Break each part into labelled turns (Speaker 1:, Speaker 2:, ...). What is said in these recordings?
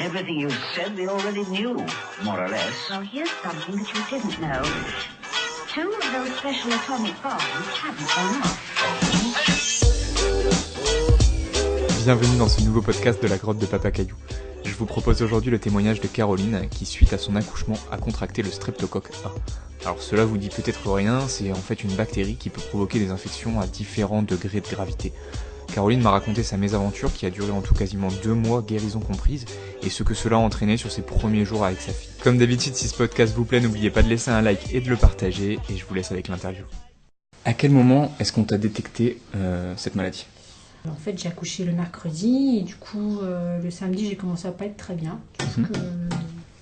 Speaker 1: Everything you said we already knew, more or less.
Speaker 2: Well, here's something that you didn't know. 2 of those special atomic bombs haven't gone off.
Speaker 3: Bienvenue dans ce nouveau podcast de la grotte de Papa Caillou. Je vous propose aujourd'hui le témoignage de Caroline qui, suite à son accouchement, a contracté le streptocoque A. Alors cela vous dit peut-être rien, c'est en fait une bactérie qui peut provoquer des infections à différents degrés de gravité. Caroline m'a raconté sa mésaventure qui a duré en tout quasiment 2 mois, guérison comprise, et ce que cela a entraîné sur ses premiers jours avec sa fille. Comme d'habitude, si ce podcast vous plaît, n'oubliez pas de laisser un like et de le partager, et je vous laisse avec l'interview. À quel moment est-ce qu'on t'a détecté cette maladie ?
Speaker 4: En fait, j'ai accouché le mercredi et du coup, le samedi, j'ai commencé à pas être très bien.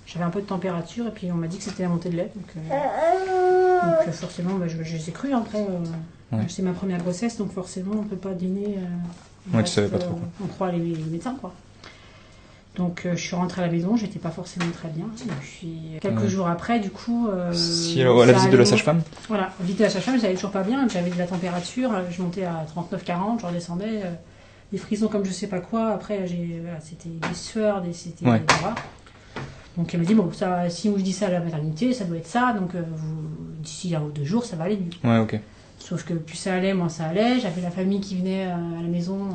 Speaker 4: J'avais un peu de température et puis on m'a dit que c'était la montée de lait. Donc forcément, je les ai cru. Après, c'est ma première grossesse, donc forcément, on ne peut pas dîner.
Speaker 3: Tu savais pas trop.
Speaker 4: On croit les médecins, quoi. Donc je suis rentrée à la maison, j'étais pas forcément très bien. Et puis quelques jours après, du coup...
Speaker 3: la visite de la sage-femme ?
Speaker 4: Voilà, la visite de la sage-femme, j'allais toujours pas bien, j'avais de la température, je montais à 39-40, je redescendais, des frissons comme je sais pas quoi. Après, c'était des sueurs, c'était des bras. Donc elle m'a dit, bon, ça, si je dis ça à la maternité, ça doit être ça, donc d'ici 1 ou 2 jours, ça va aller mieux.
Speaker 3: Ouais, ok.
Speaker 4: Sauf que plus ça allait, moins ça allait. J'avais la famille qui venait à la maison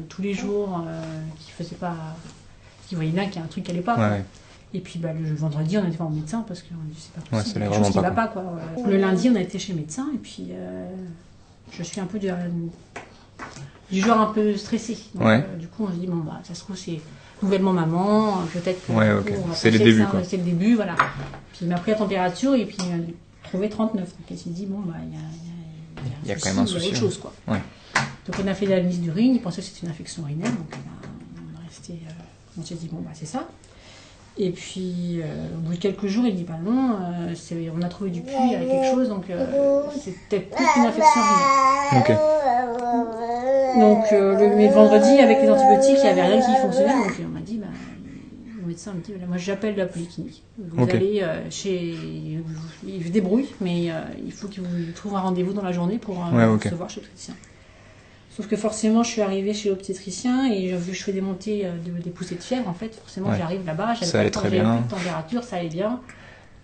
Speaker 4: tous les jours, qui voyait bien qu'il y a un truc qui allait pas.
Speaker 3: Ouais.
Speaker 4: Et puis le vendredi, on a été voir le médecin parce qu'on a dit c'est pas possible,
Speaker 3: ça allait
Speaker 4: quelque chose
Speaker 3: vraiment
Speaker 4: qui
Speaker 3: pas,
Speaker 4: va pas, quoi. Le lundi, on a été chez le médecin et puis je suis un peu du genre un peu stressée. Donc, du coup, on se dit, bon, ça se trouve, c'est nouvellement maman, peut-être que on va
Speaker 3: c'est les
Speaker 4: penser
Speaker 3: débuts,
Speaker 4: que
Speaker 3: quoi.
Speaker 4: c'est le début, voilà. Puis il m'a pris la température et puis il m'a trouvé 39. Donc il s'est dit, bon,
Speaker 3: il y a quand même un souci.
Speaker 4: Il y a autre chose, quoi.
Speaker 3: Ouais.
Speaker 4: Donc on a fait l'analyse d'urine, il pensait que c'était une infection urinaire, donc on est resté, on s'est dit, bon, c'est ça. Et puis, au bout de quelques jours, il dit, non, on a trouvé du puits, il y avait quelque chose, donc c'est peut-être plus qu'une infection urinaire.
Speaker 3: Ok.
Speaker 4: Donc, le vendredi, avec les antibiotiques, il n'y avait rien qui fonctionnait, donc on m'a dit, le médecin me dit, moi j'appelle la polyclinique. Vous allez il se débrouille, mais il faut qu'il vous trouve un rendez-vous dans la journée pour se voir chez le praticien. Sauf que forcément, je suis arrivée chez l'obstétricien et vu que je fais des montées des poussées de fièvre, en fait, forcément, j'arrive là-bas, j'avais plus de température, ça allait bien.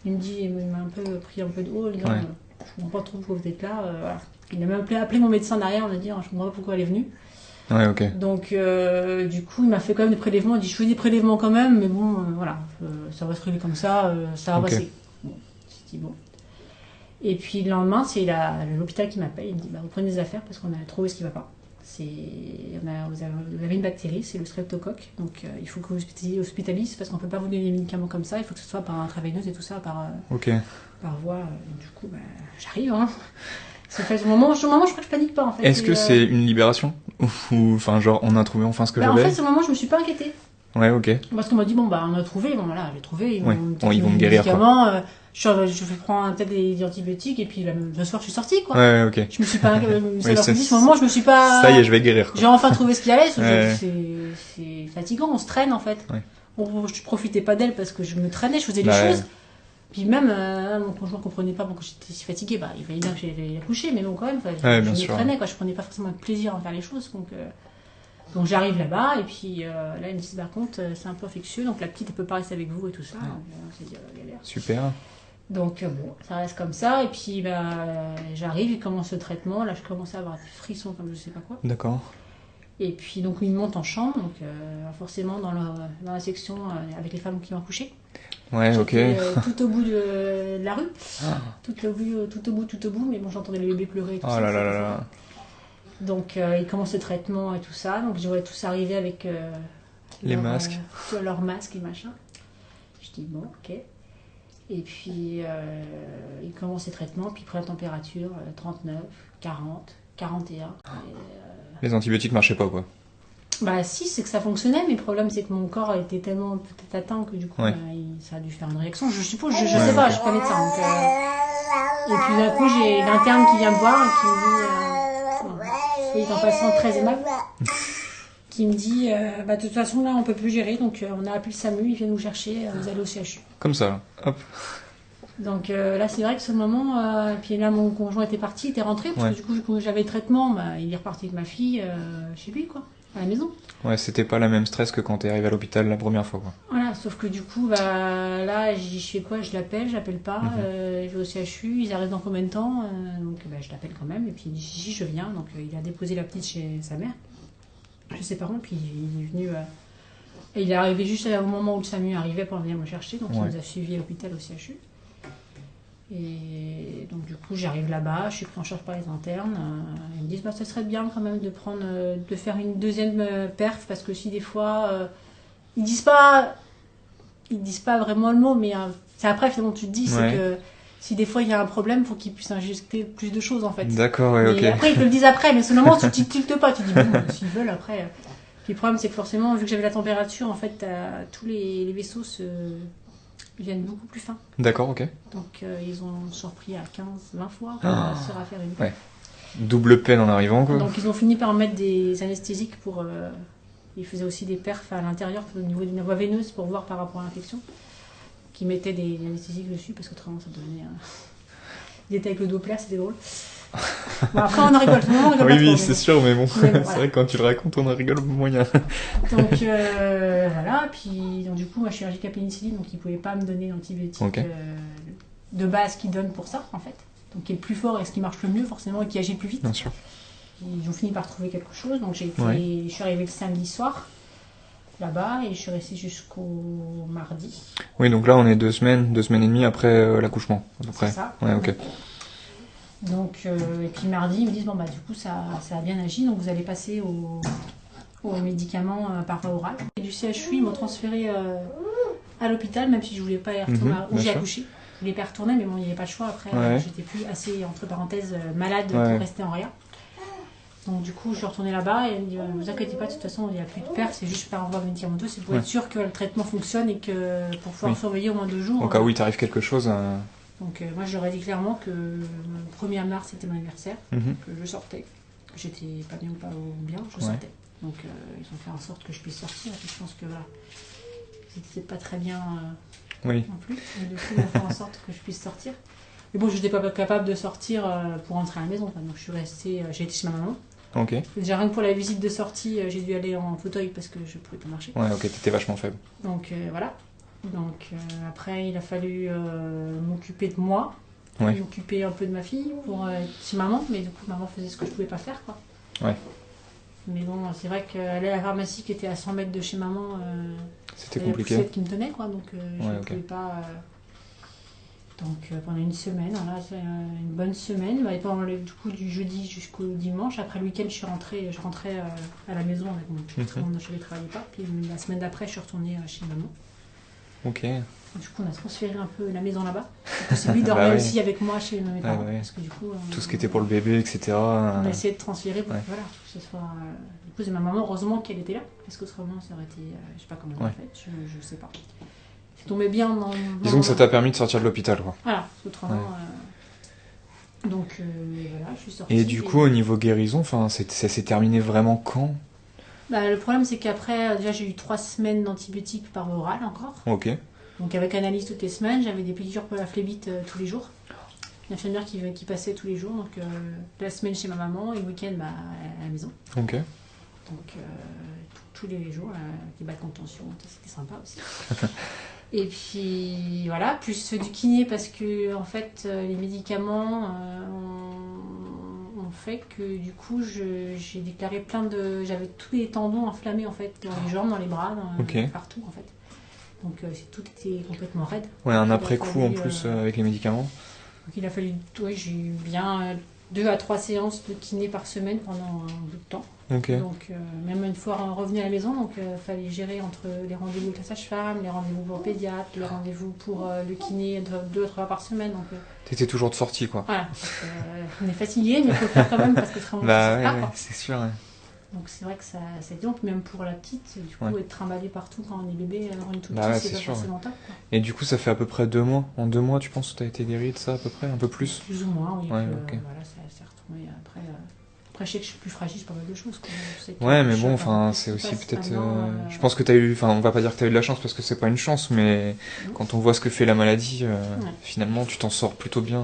Speaker 4: Il m'a un peu pris un peu de haut, je ne comprends pas trop pourquoi vous êtes là. Voilà. Il a même appelé mon médecin derrière, on a dit, je ne comprends pas pourquoi elle est venue.
Speaker 3: Ouais, ok.
Speaker 4: Donc, du coup, il m'a fait quand même des prélèvements. Il dit, je fais des prélèvements quand même, mais bon, ça va se régler comme ça, ça va passer. Bon, je dis bon. Et puis le lendemain, c'est l'hôpital qui m'appelle. Il me dit, vous prenez des affaires parce qu'on a trouvé ce qui ne va pas. Vous avez une bactérie, c'est le streptocoque. Donc, il faut que vous hospitalisez parce qu'on ne peut pas vous donner des médicaments comme ça. Il faut que ce soit par intraveineuse et tout ça, par voie. Du coup, j'arrive. C'est fait, au moment, je crois que je panique pas, en fait.
Speaker 3: Est-ce que c'est une libération ? Ou, enfin, genre, on a trouvé enfin ce que j'avais ?
Speaker 4: En fait, c'est le moment où je me suis pas inquiétée.
Speaker 3: Ouais, ok.
Speaker 4: Parce qu'on m'a dit, on a trouvé, j'ai trouvé.
Speaker 3: Ils vont me guérir, quoi.
Speaker 4: Je vais prendre peut-être des antibiotiques, et puis le soir, je suis sortie, quoi.
Speaker 3: Ouais, ok.
Speaker 4: Je me suis pas, ce moment, je me suis pas...
Speaker 3: Ça y est, je vais guérir, quoi.
Speaker 4: J'ai enfin trouvé ce qu'il allait, c'est fatigant, on se traîne, en fait. Ouais. Je profitais pas d'elle parce que je me traînais, je faisais des choses. Puis même, mon conjoint ne comprenait pas pourquoi j'étais si fatiguée. Il fallait bien que j'aille accoucher, mais bon, quand même, je me traînais, quoi. Je prenais pas forcément de plaisir à faire les choses. Donc j'arrive là-bas, et puis là, ils me disent, par contre, c'est un peu infectieux, donc la petite, elle peut pas rester avec vous et tout ça. Donc, on s'est dit, galère.
Speaker 3: Super.
Speaker 4: Donc, ça reste comme ça, et puis j'arrive, il commence le traitement. Là, je commence à avoir des frissons comme je sais pas quoi.
Speaker 3: D'accord.
Speaker 4: Et puis, donc, il monte en chambre, donc forcément dans la section avec les femmes qui ont accouché.
Speaker 3: Ouais, ok.
Speaker 4: Tout au bout de la rue. Tout au bout, mais bon, j'entendais les bébés pleurer et tout ça.
Speaker 3: Oh là là là là.
Speaker 4: Donc, ils commencent le traitement et tout ça. Donc, je vois tous arriver avec
Speaker 3: leurs masques.
Speaker 4: Leurs masques et machin. Je dis, bon, ok. Et puis, ils commencent les traitements, puis ils prennent la température 39, 40, 41.
Speaker 3: Les antibiotiques marchaient pas, quoi.
Speaker 4: Si, c'est que ça fonctionnait, mais le problème, c'est que mon corps était tellement peut-être atteint que du coup, ça a dû faire une réaction. Je suppose, je sais pas, je suis pas médecin. Donc, et puis d'un coup, j'ai l'interne qui vient me voir et qui me dit, il est en passant très aimable, qui me dit, de toute façon, là, on peut plus gérer, donc on a appelé le SAMU, il vient nous chercher, vous allez au CHU.
Speaker 3: Comme ça, hop.
Speaker 4: Donc là, c'est vrai que ce moment, puis là, mon conjoint était parti, il était rentré, parce que du coup, quand j'avais le traitement, il est reparti avec ma fille chez lui, quoi. À la maison.
Speaker 3: Ouais, c'était pas la même stress que quand t'es arrivé à l'hôpital la première fois, quoi.
Speaker 4: Voilà, voilà, sauf que du coup, bah, là, je fais quoi? J'appelle pas, je vais au CHU, ils arrivent dans combien de temps? Donc bah, je l'appelle quand même, et puis il dit si, je viens. Donc il a déposé la petite chez sa mère, chez ses parents, puis il est venu. Et il est arrivé juste au moment où le SAMU arrivait pour venir me chercher, donc il nous a suivis à l'hôpital au CHU. Et donc du coup j'arrive là-bas, je suis pris en charge par les internes. Ils me disent bah ça serait bien quand même de faire une deuxième perf, parce que si des fois ils disent pas vraiment le mot, mais c'est après finalement tu te dis c'est que si des fois il y a un problème, faut qu'ils puissent injecter plus de choses en fait.
Speaker 3: D'accord, ouais, ok.
Speaker 4: Après ils te le disent après, mais seulement tu t'y tiltes pas, tu dis bon s'ils veulent après. Puis le problème c'est que forcément vu que j'avais la température en fait tous les vaisseaux ils viennent beaucoup plus fins.
Speaker 3: D'accord, ok.
Speaker 4: Donc ils ont surpris à 15-20 fois pour se refaire une perf.
Speaker 3: Double peine en arrivant quoi.
Speaker 4: Donc ils ont fini par mettre des anesthésiques pour... ils faisaient aussi des perfs à l'intérieur au niveau d'une voie veineuse pour voir par rapport à l'infection. Qui mettaient des anesthésiques dessus parce qu'autrement ça devenait... Ils étaient avec le Doppler, c'était drôle. Bon, après on en rigole, tout le monde en rigole pas trop,
Speaker 3: Oui,
Speaker 4: mais
Speaker 3: c'est
Speaker 4: bon.
Speaker 3: sûr, mais bon,
Speaker 4: Voilà.
Speaker 3: c'est vrai que quand tu le racontes, on en rigole moyen.
Speaker 4: Donc voilà, puis donc, du coup moi je suis allergique à la pénicilline, donc ils ne pouvaient pas me donner l'antibiotique de base qu'ils donnent pour ça en fait. Donc qui est le plus fort et ce qui marche le mieux forcément et qui agit le plus vite.
Speaker 3: Bien sûr.
Speaker 4: Ils ont fini par trouver quelque chose, donc je suis arrivée le samedi soir là-bas et je suis restée jusqu'au mardi.
Speaker 3: Oui, donc là on est 2 semaines et demie après l'accouchement à peu près.
Speaker 4: C'est ça.
Speaker 3: Ouais, ok.
Speaker 4: Donc, et puis mardi, ils me disent bon bah du coup ça a bien agi, donc vous allez passer aux médicaments par voie orale. Et du CHU, ils m'ont transféré à l'hôpital, même si je voulais pas y retourner où j'ai accouché. Je voulais pas y retourner, mais bon, il n'y avait pas le choix. Après, j'étais plus assez, entre parenthèses, malade pour rester en réa. Donc du coup, je suis retournée là-bas et elle me dit ne vous inquiétez pas, de toute façon, il n'y a plus de perf, c'est juste par voie médicamenteuse, c'est pour être sûr que le traitement fonctionne et que pour pouvoir surveiller au moins 2 jours.
Speaker 3: Au cas où il t'arrive quelque chose.
Speaker 4: Donc moi, je leur ai dit clairement que le 1er mars, c'était mon anniversaire, que je sortais, que j'étais pas bien ou pas bien, je sortais. Donc ils ont fait en sorte que je puisse sortir, et je pense que voilà, c'était pas très bien non plus, mais du coup, ils ont fait en sorte que je puisse sortir. Mais bon, je n'étais pas capable de sortir pour rentrer à la maison, donc je suis restée, j'ai été chez ma maman.
Speaker 3: Ok.
Speaker 4: Déjà rien que pour la visite de sortie, j'ai dû aller en fauteuil parce que je pouvais pas marcher.
Speaker 3: Ouais, ok, t'étais vachement faible.
Speaker 4: Donc voilà. Donc après, il a fallu m'occuper de moi,
Speaker 3: Ouais.
Speaker 4: m'occuper un peu de ma fille pour être chez maman, mais du coup, maman faisait ce que je pouvais pas faire, quoi.
Speaker 3: Ouais.
Speaker 4: Mais bon, c'est vrai qu'aller à la pharmacie qui était à 100 mètres de chez maman,
Speaker 3: C'était
Speaker 4: il y avait la
Speaker 3: compliqué.
Speaker 4: poussette qui me tenait, quoi, donc je ne pouvais pas... Donc pendant une semaine, là, c'est une bonne semaine. Et pendant du coup du jeudi jusqu'au dimanche, après le week-end, je rentrais à la maison avec mon petit monde, je ne travaillais pas. Puis la semaine d'après, je suis retournée chez maman.
Speaker 3: Ok.
Speaker 4: Du coup, on a transféré un peu la maison là-bas. C'est lui dormait aussi avec moi chez mes parents. Parce que du coup,
Speaker 3: tout ce qui était pour le bébé, etc.
Speaker 4: On a essayé de transférer pour que voilà, que ce soit. Du coup, c'est ma maman, heureusement qu'elle était là. Parce qu'autrement, ça aurait été. Je sais pas comment on a fait, je sais pas. C'est tombé bien dans.
Speaker 3: Disons que ça t'a permis de sortir de l'hôpital, quoi.
Speaker 4: Voilà, autrement. Donc voilà, je suis sortie.
Speaker 3: Et du coup, au niveau guérison, ça s'est terminé vraiment quand?
Speaker 4: Le problème, c'est qu'après, déjà, j'ai eu 3 semaines d'antibiotiques par oral encore.
Speaker 3: Ok.
Speaker 4: Donc avec analyse toutes les semaines, j'avais des piqûres pour la phlébite tous les jours. Une infirmière qui passait tous les jours, donc la semaine chez ma maman et le week-end à la maison.
Speaker 3: Ok.
Speaker 4: Donc tous les jours, des balles de contention, c'était sympa aussi. Et puis voilà, plus du kiné parce que en fait les médicaments ont fait que du coup j'ai déclaré j'avais tous les tendons enflammés en fait dans les jambes, dans les bras, partout en fait. Donc tout était complètement raide.
Speaker 3: Ouais, un après-coup en plus avec les médicaments.
Speaker 4: Donc il a fallu, j'ai eu bien 2 à 3 séances de kiné par semaine pendant un bout de temps.
Speaker 3: Ok.
Speaker 4: Donc même une fois revenu à la maison, donc fallait gérer entre les rendez-vous avec la sage-femme, les rendez-vous pour le pédiatre, les rendez-vous pour le kiné 2 à 3 fois par semaine. Donc
Speaker 3: t'étais toujours de sortie, quoi.
Speaker 4: Voilà. On est fatigué, mais il faut le faire quand même parce que autrement
Speaker 3: c'est sûr. Ouais.
Speaker 4: Donc c'est vrai que c'est donc même pour la petite, du coup être trimballée partout quand on est bébé, avoir une toute
Speaker 3: petite,
Speaker 4: c'est pas forcément top.
Speaker 3: Et du coup, ça fait à peu près 2 mois. En 2 mois, tu penses que t'as été guérie de ça à peu près, un peu plus?
Speaker 4: Plus ou moins, oui.
Speaker 3: Ouais,
Speaker 4: voilà, ça s'est retombé après. Après, je sais que je suis plus fragile sur pas mal de choses.
Speaker 3: Ouais, mais bon, enfin, c'est aussi peut-être. Je pense que t'as eu. Enfin, on va pas dire que t'as eu de la chance parce que c'est pas une chance, mais quand on voit ce que fait la maladie, finalement, tu t'en sors plutôt bien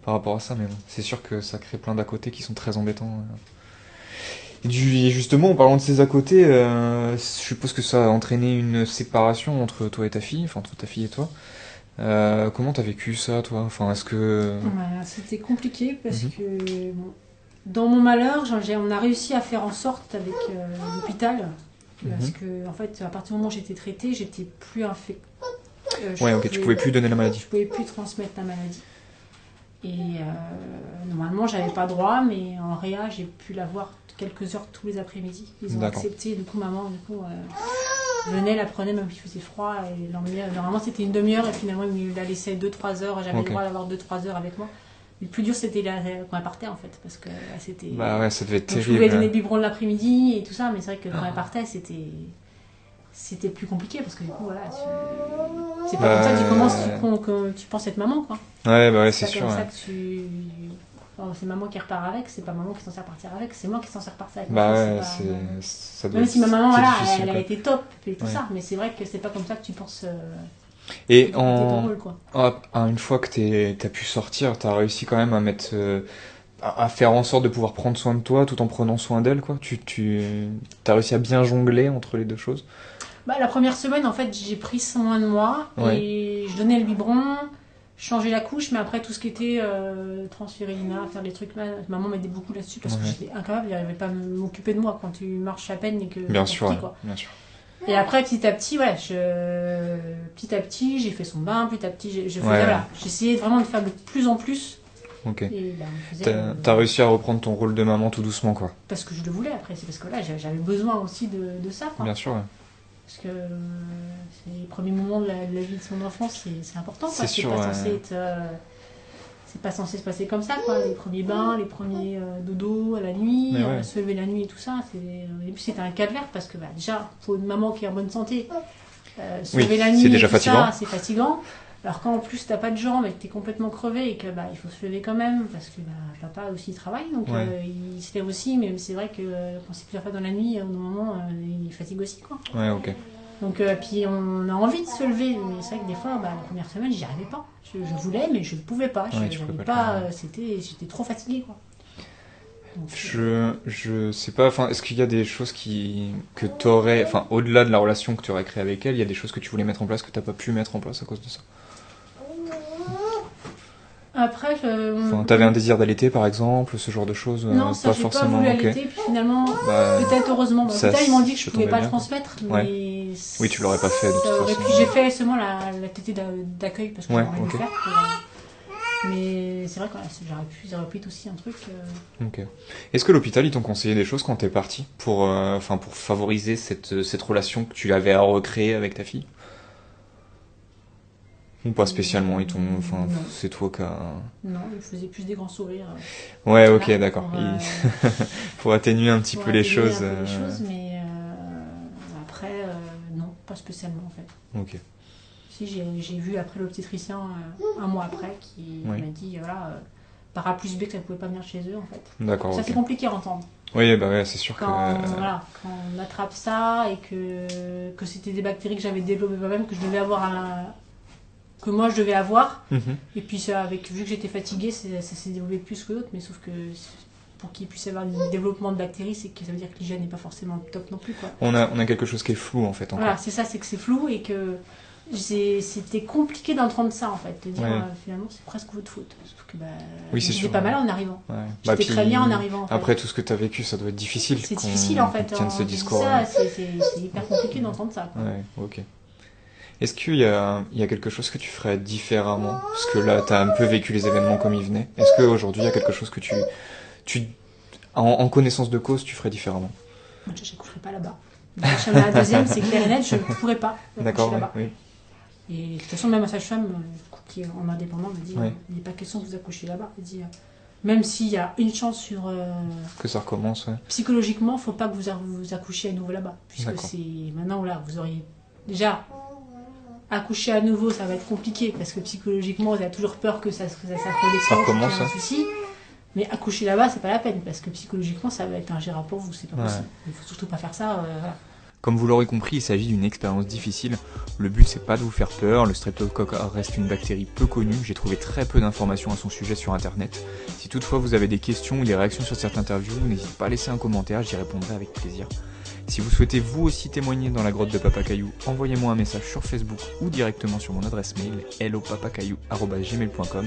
Speaker 3: par rapport à ça. Mais bon, c'est sûr que ça crée plein d'à côté qui sont très embêtants. Et justement, en parlant de ces à côté, je suppose que ça a entraîné une séparation entre toi et ta fille, enfin entre ta fille et toi. Comment t'as vécu ça, toi? Enfin, est-ce que...
Speaker 4: Voilà, c'était compliqué parce que bon, dans mon malheur, on a réussi à faire en sorte avec l'hôpital, parce que en fait, à partir du moment où j'étais traitée, j'étais plus infectée.
Speaker 3: Ouais, ok, tu pouvais plus donner la maladie.
Speaker 4: Je pouvais plus transmettre la maladie. Et normalement, j'avais pas droit, mais en réa, j'ai pu la voir quelques heures tous les après-midi. Ils ont accepté. Du coup, maman, venait, la prenait, même s'il faisait froid, et l'emmenait. Normalement, c'était une demi-heure, et finalement, il la laissait 2-3 heures. J'avais le droit d'avoir 2-3 heures avec moi. Le plus dur, c'était quand elle partait, en fait, parce que c'était...
Speaker 3: Bah ouais, ça devait être
Speaker 4: donc,
Speaker 3: terrible.
Speaker 4: je pouvais donner le biberon de l'après-midi et tout ça, mais c'est vrai que quand elle partait, c'était plus compliqué, parce que du coup, voilà, c'est pas comme ça que tu commences, que tu penses être maman, quoi.
Speaker 3: Ouais, bah ouais, c'est sûr.
Speaker 4: C'est comme ça que tu... Enfin, c'est maman qui repart avec, c'est pas maman qui est censée repartir avec, c'est moi qui est censée repartir avec.
Speaker 3: Bah ouais, ça doit être... Même si ma maman, voilà,
Speaker 4: elle a été top et tout ça, mais c'est vrai que c'est pas comme ça que tu penses...
Speaker 3: Et une fois que t'as pu sortir, t'as réussi quand même à mettre... à faire en sorte de pouvoir prendre soin de toi tout en prenant soin d'elle, quoi. T'as réussi à bien jongler entre les deux choses?
Speaker 4: Bah, la première semaine, en fait, j'ai pris soin de moi et je donnais le biberon, je changeais la couche, mais après tout ce qui était transférer Lina, faire des trucs là, maman m'aidait beaucoup là-dessus parce que j'étais incapable, j'arrivais pas à m'occuper de moi quand tu marches à peine et que
Speaker 3: bien sûr,
Speaker 4: quoi.
Speaker 3: Bien sûr.
Speaker 4: Et après, petit à petit, j'ai fait son bain, petit à petit, j'essayais vraiment de faire de plus en plus.
Speaker 3: Ok. T'as réussi à reprendre ton rôle de maman tout doucement, quoi.
Speaker 4: Parce que je le voulais après, c'est parce que là, j'avais besoin aussi de ça, quoi.
Speaker 3: Bien sûr, ouais.
Speaker 4: Parce que c'est les premiers moments de la vie de son enfant, c'est important, quoi.
Speaker 3: C'est sûr,
Speaker 4: c'est pas censé se passer comme ça, quoi. Les premiers bains, les premiers dodos à la nuit, se lever la nuit et tout ça. Au début, c'était un calvaire parce que déjà, pour une maman qui est en bonne santé, se lever la nuit,
Speaker 3: c'est déjà fatigant.
Speaker 4: C'est fatigant. Alors quand en plus t'as pas de jambes et que t'es complètement crevé et que il faut se lever quand même parce que papa aussi travaille, donc il se lève aussi, mais c'est vrai que quand c'est plusieurs fois dans la nuit, au moment il fatigue aussi, quoi.
Speaker 3: Ouais, ok.
Speaker 4: Donc puis on a envie de se lever, mais c'est vrai que des fois la première semaine j'y arrivais pas. Je voulais mais je ne pouvais pas. J'étais trop fatiguée, quoi. Donc,
Speaker 3: je sais pas, enfin, est-ce qu'il y a des choses que t'aurais, enfin, au-delà de la relation que tu aurais créée avec elle, il y a des choses que tu voulais mettre en place que t'as pas pu mettre en place à cause de ça?
Speaker 4: Après,
Speaker 3: t'avais un désir d'allaiter, par exemple, ce genre de choses?
Speaker 4: Non, ça, j'ai pas voulu allaiter, puis finalement, peut-être heureusement. Peut-être ils m'ont dit que je pouvais pas le transmettre, mais...
Speaker 3: Oui, tu l'aurais pas fait, de toute façon.
Speaker 4: Puis j'ai fait seulement la tétée d'accueil, parce que j'aurais dû faire. Mais c'est vrai que j'aurais pu être aussi un truc...
Speaker 3: Ok. Est-ce que l'hôpital, ils t'ont conseillé des choses quand t'es parti pour favoriser cette relation que tu avais à recréer avec ta fille? Ou pas spécialement, c'est toi qui as...
Speaker 4: Non, ils faisaient plus des grands sourires.
Speaker 3: Ouais, ok, d'accord. Pour atténuer un petit peu les choses.
Speaker 4: Mais après, non, pas spécialement en fait.
Speaker 3: Ok.
Speaker 4: Si, j'ai vu après l'obstétricien un mois après qui m'a dit, par A plus B que ça ne pouvait pas venir chez eux, en fait.
Speaker 3: D'accord.
Speaker 4: Ça, c'est compliqué à entendre.
Speaker 3: Oui, bah ouais, c'est sûr
Speaker 4: quand on attrape ça et que c'était des bactéries que j'avais développées moi-même, que je devais avoir que moi je devais avoir, et puis vu que j'étais fatiguée, ça s'est développé plus que d'autres, mais sauf que pour qu'il puisse y avoir un développement de bactéries, c'est que ça veut dire que l'hygiène n'est pas forcément top non plus, quoi.
Speaker 3: On a quelque chose qui est flou, en fait, encore.
Speaker 4: Voilà, c'est ça, c'est que c'est flou et que c'était compliqué d'entendre ça, en fait, de dire finalement c'est presque votre faute, sauf que j'étais pas mal en arrivant, j'étais très bien en arrivant, en fait.
Speaker 3: Après tout ce que tu as vécu, ça doit être difficile.
Speaker 4: C'est difficile, en fait,
Speaker 3: tienne ce discours.
Speaker 4: C'est hyper compliqué d'entendre ça, quoi.
Speaker 3: Ouais, ok. Est-ce qu'il y a quelque chose que tu ferais différemment? Parce que là, tu as un peu vécu les événements comme ils venaient. Est-ce qu'aujourd'hui, il y a quelque chose que en connaissance de cause, tu ferais différemment?
Speaker 4: Moi, je ne coucherai pas là-bas. La deuxième, c'est clair et net, je ne pourrais pas coucher là-bas. Oui. Et de toute façon, même ma sage-femme, qui est en indépendant, m'a dit il n'est pas question que vous accouchiez là-bas. Elle dit même s'il y a une chance sur...
Speaker 3: que ça recommence,
Speaker 4: psychologiquement, il ne faut pas que vous accouchiez à nouveau là-bas. Puisque maintenant, là, vous auriez... Déjà... accoucher à nouveau, ça va être compliqué parce que psychologiquement, vous avez toujours peur que ça recommence, qu'il y ait un souci. Mais accoucher là-bas, c'est pas la peine parce que psychologiquement, ça va être ingérable pour vous, c'est pas possible. Il faut surtout pas faire ça. Voilà.
Speaker 3: Comme vous l'aurez compris, il s'agit d'une expérience difficile. Le but c'est pas de vous faire peur, le Streptocoque reste une bactérie peu connue, j'ai trouvé très peu d'informations à son sujet sur internet. Si toutefois vous avez des questions ou des réactions sur cette interview, n'hésitez pas à laisser un commentaire, j'y répondrai avec plaisir. Si vous souhaitez vous aussi témoigner dans la grotte de Papa Caillou, envoyez-moi un message sur Facebook ou directement sur mon adresse mail hellopapacaillou@gmail.com.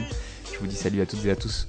Speaker 3: Je vous dis salut à toutes et à tous.